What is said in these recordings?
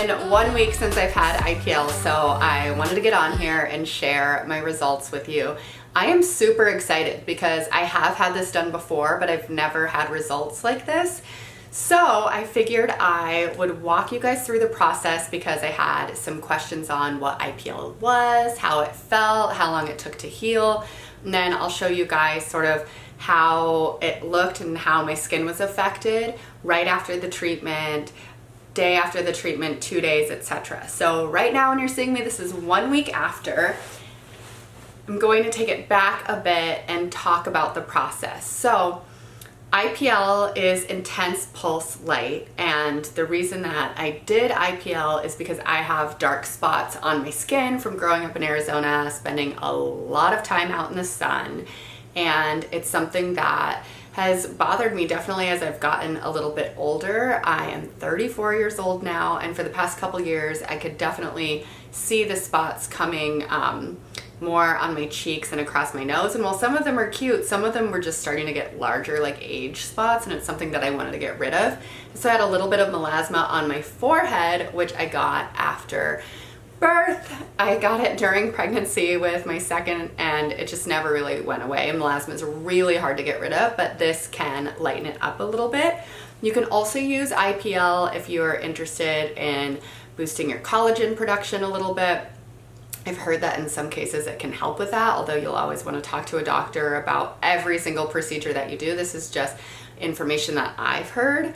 been 1 week since I've had IPL, so I wanted to get on here and share my results with you. I am super excited because I have had this done before, but I've never had results like this. So I figured I would walk you guys through the process because I had some questions on what IPL was, how it felt, how long it took to heal, and then I'll show you guys sort of how it looked and how my skin was affected right after the treatment, day after the treatment, 2 days, etc. So right now when you're seeing me, this is 1 week after. I'm going to take it back a bit and talk about the process. So IPL is intense pulse light, and the reason that I did IPL is because I have dark spots on my skin from growing up in Arizona, spending a lot of time out in the sun, and it's something that has bothered me definitely as I've gotten a little bit older. I am 34 years old now, and for the past couple years I could definitely see the spots coming more on my cheeks and across my nose. And while some of them are cute, some of them were just starting to get larger, like age spots, and it's something that I wanted to get rid of. So I had a little bit of melasma on my forehead, which I got after birth. I got it during pregnancy with my second, and it just never really went away. And melasma is really hard to get rid of, but this can lighten it up a little bit. You can also use IPL if you're interested in boosting your collagen production a little bit. I've heard that in some cases it can help with that, although you'll always want to talk to a doctor about every single procedure that you do. This is just information that I've heard.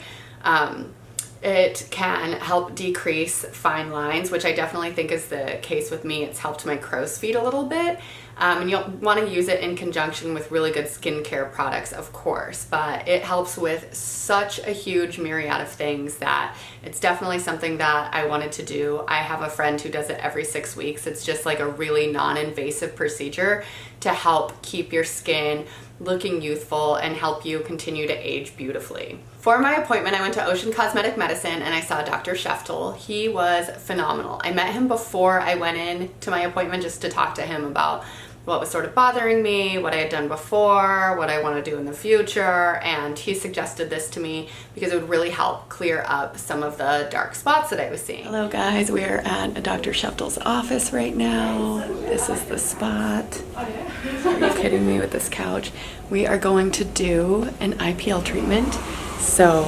It can help decrease fine lines, which I definitely think is the case with me. It's helped my crow's feet a little bit. And you'll want to use it in conjunction with really good skincare products, of course, but it helps with such a huge myriad of things that it's definitely something that I wanted to do. I have a friend who does it every 6 weeks. It's just like a really non-invasive procedure to help keep your skin looking youthful and help you continue to age beautifully. For my appointment, I went to Ocean Cosmetic Medicine and I saw Dr. Sheftel. He was phenomenal. I met him before I went in to my appointment just to talk to him about what was sort of bothering me, what I had done before, what I want to do in the future, and he suggested this to me because it would really help clear up some of the dark spots that I was seeing. Hello guys, we're at Dr. Sheftel's office right now. This is the spot. Are you kidding me with this couch? We are going to do an IPL treatment. So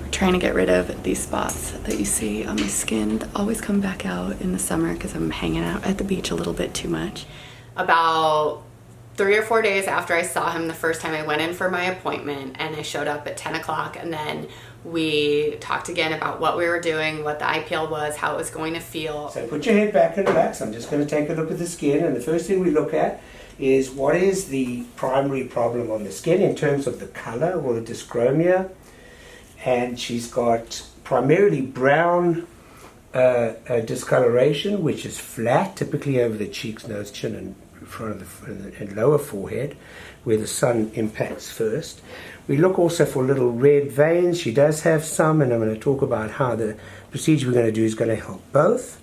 we're trying to get rid of these spots that you see on my skin that always come back out in the summer because I'm hanging out at the beach a little bit too much. About 3 or 4 days after I saw him the first time, I went in for my appointment and I showed up at 10 o'clock, and then we talked again about what we were doing, what the IPL was, how it was going to feel. So put your head back and relax. I'm just going to take a look at the skin, and the first thing we look at is what is the primary problem on the skin in terms of the color or the dyschromia. And she's got primarily brown discoloration, which is flat, typically over the cheeks, nose, chin, and front of the and lower forehead, where the sun impacts first. We look also for little red veins. She does have some, and I'm going to talk about how the procedure we're going to do is going to help both.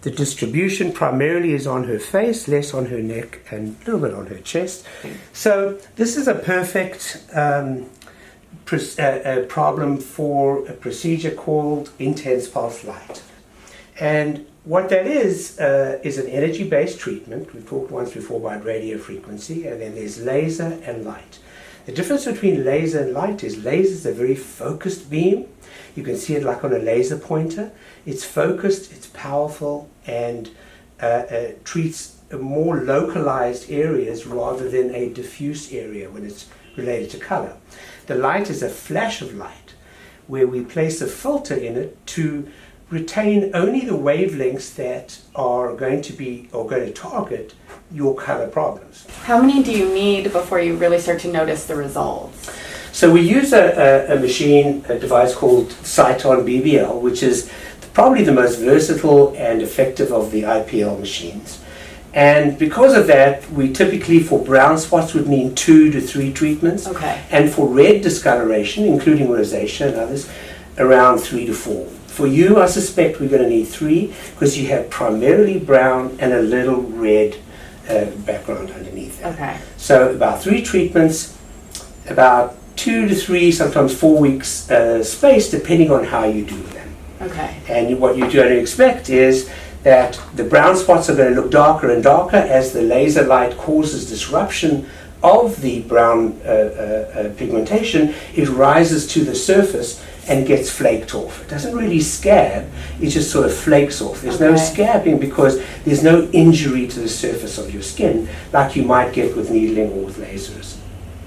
The distribution primarily is on her face, less on her neck, and a little bit on her chest. So this is a perfect problem for a procedure called intense pulse light. And what that is an energy-based treatment. We've talked once before about radio frequency, and then there's laser and light. The difference between laser and light is laser is a very focused beam. You can see it like on a laser pointer. It's focused, it's powerful, and treats more localized areas rather than a diffuse area when it's related to color. The light is a flash of light where we place a filter in it to retain only the wavelengths that are going to target your color problems. How many do you need before you really start to notice the results? So we use a machine, a device called Cyton BBL, which is probably the most versatile and effective of the IPL machines. And because of that, we typically, for brown spots, would need 2 to 3 treatments. Okay. And for red discoloration, including rosacea and others, around 3 to 4. For you, I suspect we're going to need 3 because you have primarily brown and a little red background underneath that. Okay. So about 3 treatments, about 2 to 3, sometimes 4 weeks space, depending on how you do them. Okay. And what you're going to expect is that the brown spots are going to look darker and darker as the laser light causes disruption of the brown pigmentation. It rises to the surface and gets flaked off. It doesn't really scab, it just sort of flakes off. There's no scabbing because there's no injury to the surface of your skin like you might get with needling or with lasers.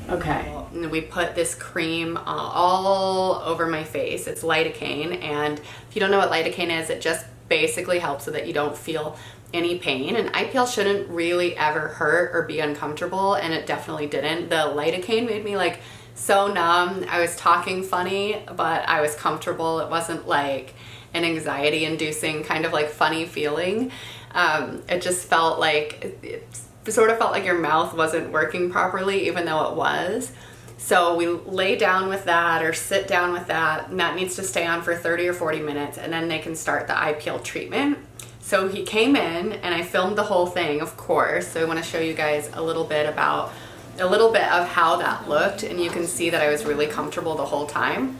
Okay. We put this cream all over my face. It's lidocaine, and if you don't know what lidocaine is, it just basically helps so that you don't feel any pain. And IPL shouldn't really ever hurt or be uncomfortable, and it definitely didn't. The lidocaine made me like so numb. I was talking funny, but I was comfortable. It wasn't like an anxiety inducing kind of like funny feeling. It just felt like it sort of felt like your mouth wasn't working properly, even though it was. So we lay down with that or sit down with that, and that needs to stay on for 30 or 40 minutes, and then they can start the IPL treatment. So he came in, and I filmed the whole thing, of course. So I want to show you guys a little bit of how that looked, and you can see that I was really comfortable the whole time.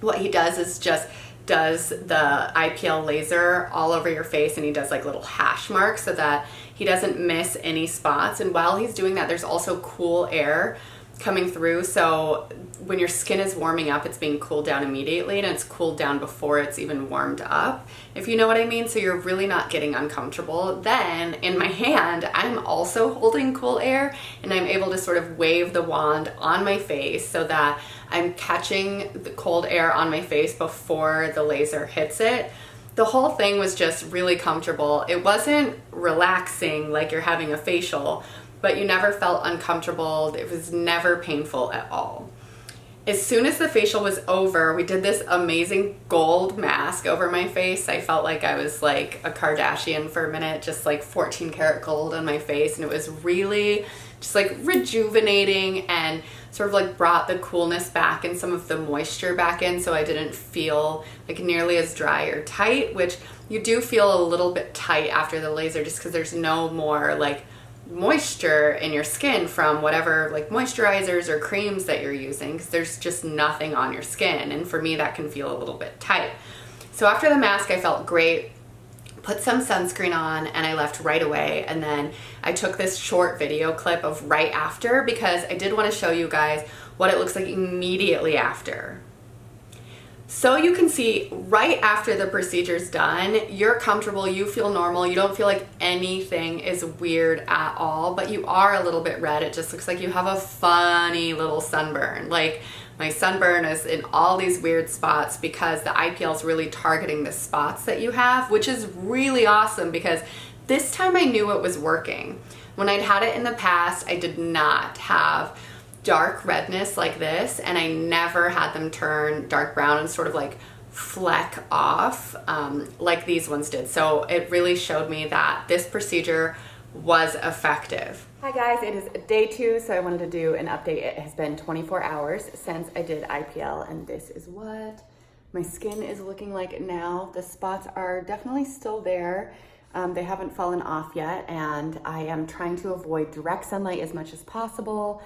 What he does is just does the IPL laser all over your face, and he does like little hash marks so that he doesn't miss any spots. And while he's doing that, there's also cool air coming through, so when your skin is warming up, it's being cooled down immediately, and it's cooled down before it's even warmed up, if you know what I mean. So you're really not getting uncomfortable. Then in my hand, I'm also holding cool air, and I'm able to sort of wave the wand on my face so that I'm catching the cold air on my face before the laser hits it. The whole thing was just really comfortable. It wasn't relaxing like you're having a facial, but you never felt uncomfortable. It was never painful at all. As soon as the facial was over, we did this amazing gold mask over my face. I felt like I was like a Kardashian for a minute, just like 14 karat gold on my face. And it was really just like rejuvenating and sort of like brought the coolness back and some of the moisture back in, so I didn't feel like nearly as dry or tight, which you do feel a little bit tight after the laser just because there's no more like moisture in your skin from whatever like moisturizers or creams that you're using, because there's just nothing on your skin, and for me that can feel a little bit tight. So after the mask I felt great, put some sunscreen on, and I left right away. And then I took this short video clip of right after because I did want to show you guys what it looks like immediately after. So you can see right after the procedure's done, you're comfortable, you feel normal, you don't feel like anything is weird at all, but you are a little bit red. It just looks like you have a funny little sunburn. Like my sunburn is in all these weird spots because the IPL is really targeting the spots that you have, which is really awesome because this time I knew it was working. When I'd had it in the past, I did not have dark redness like this, and I never had them turn dark brown and sort of like fleck off like these ones did. So it really showed me that this procedure was effective. Hi guys, it is day 2, so I wanted to do an update. It has been 24 hours since I did IPL, and this is what my skin is looking like now. The spots are definitely still there. They haven't fallen off yet, and I am trying to avoid direct sunlight as much as possible.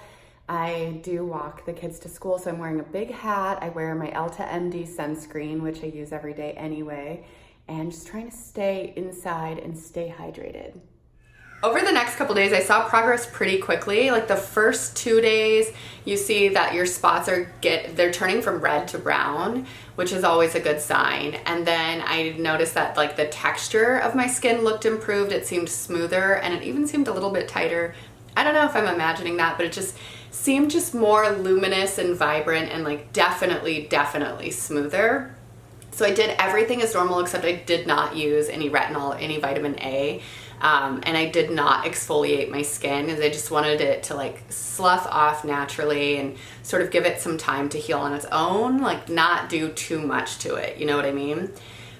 I do walk the kids to school, so I'm wearing a big hat. I wear my Elta MD sunscreen, which I use every day anyway, and just trying to stay inside and stay hydrated. Over the next couple days, I saw progress pretty quickly. Like the first 2 days, you see that your spots they're turning from red to brown, which is always a good sign. And then I noticed that like the texture of my skin looked improved. It seemed smoother, and it even seemed a little bit tighter. I don't know if I'm imagining that, but it just seemed just more luminous and vibrant and like definitely smoother. So I did everything as normal, except I did not use any retinol, any vitamin A. And I did not exfoliate my skin because I just wanted it to like slough off naturally and sort of give it some time to heal on its own, like not do too much to it, you know what I mean?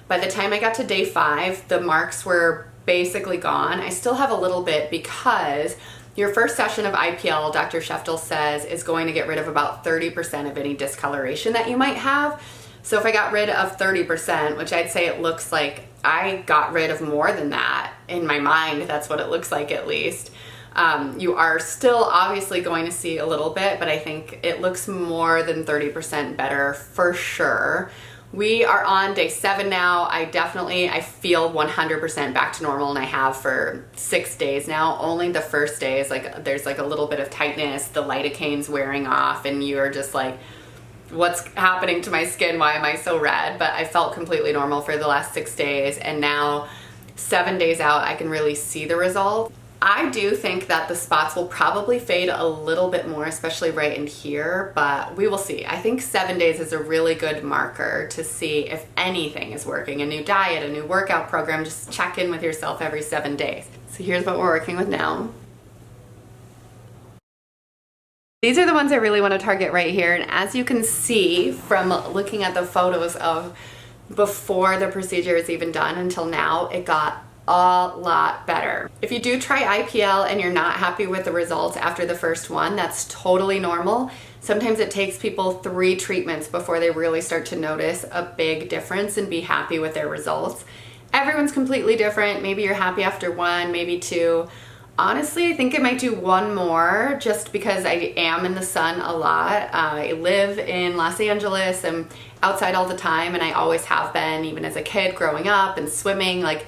By the time I got to day 5, the marks were basically gone. I still have a little bit because your first session of IPL, Dr. Sheftel says, is going to get rid of about 30% of any discoloration that you might have. So if I got rid of 30%, which I'd say it looks like I got rid of more than that in my mind, that's what it looks like at least. You are still obviously going to see a little bit, but I think it looks more than 30% better for sure. We are on day 7 now. I feel 100% back to normal, and I have for 6 days now. Only the first day is like, there's like a little bit of tightness, the lidocaine's wearing off, and you're just like, what's happening to my skin? Why am I so red? But I felt completely normal for the last 6 days, and now 7 days out, I can really see the result. I do think that the spots will probably fade a little bit more, especially right in here, but we will see. I think 7 days is a really good marker to see if anything is working. A new diet, a new workout program, just check in with yourself every 7 days. So here's what we're working with now. These are the ones I really want to target right here, and as you can see from looking at the photos of before the procedure is even done until now, it got a lot better. If you do try IPL and you're not happy with the results after the first one, that's totally normal. Sometimes it takes people 3 treatments before they really start to notice a big difference and be happy with their results. Everyone's completely different. Maybe you're happy after 1, maybe 2. Honestly, I think I might do 1 more just because I am in the sun a lot. I live in Los Angeles. I'm outside all the time, and I always have been, even as a kid growing up and swimming. Like,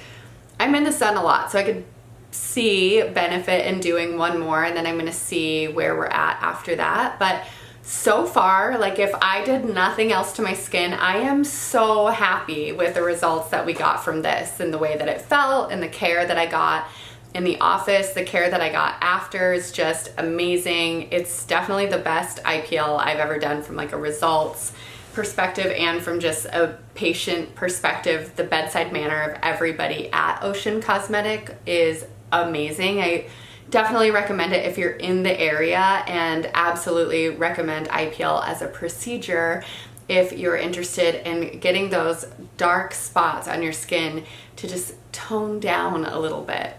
I'm in the sun a lot, so I could see benefit in doing 1 more, and then I'm gonna see where we're at after that. But so far, like, if I did nothing else to my skin, I am so happy with the results that we got from this, and the way that it felt, and the care that I got in the office. The care that I got after is just amazing. It's definitely the best IPL I've ever done from like a results perspective and from just a patient perspective. The bedside manner of everybody at Ocean Cosmetic is amazing. I definitely recommend it if you're in the area, and absolutely recommend IPL as a procedure if you're interested in getting those dark spots on your skin to just tone down a little bit.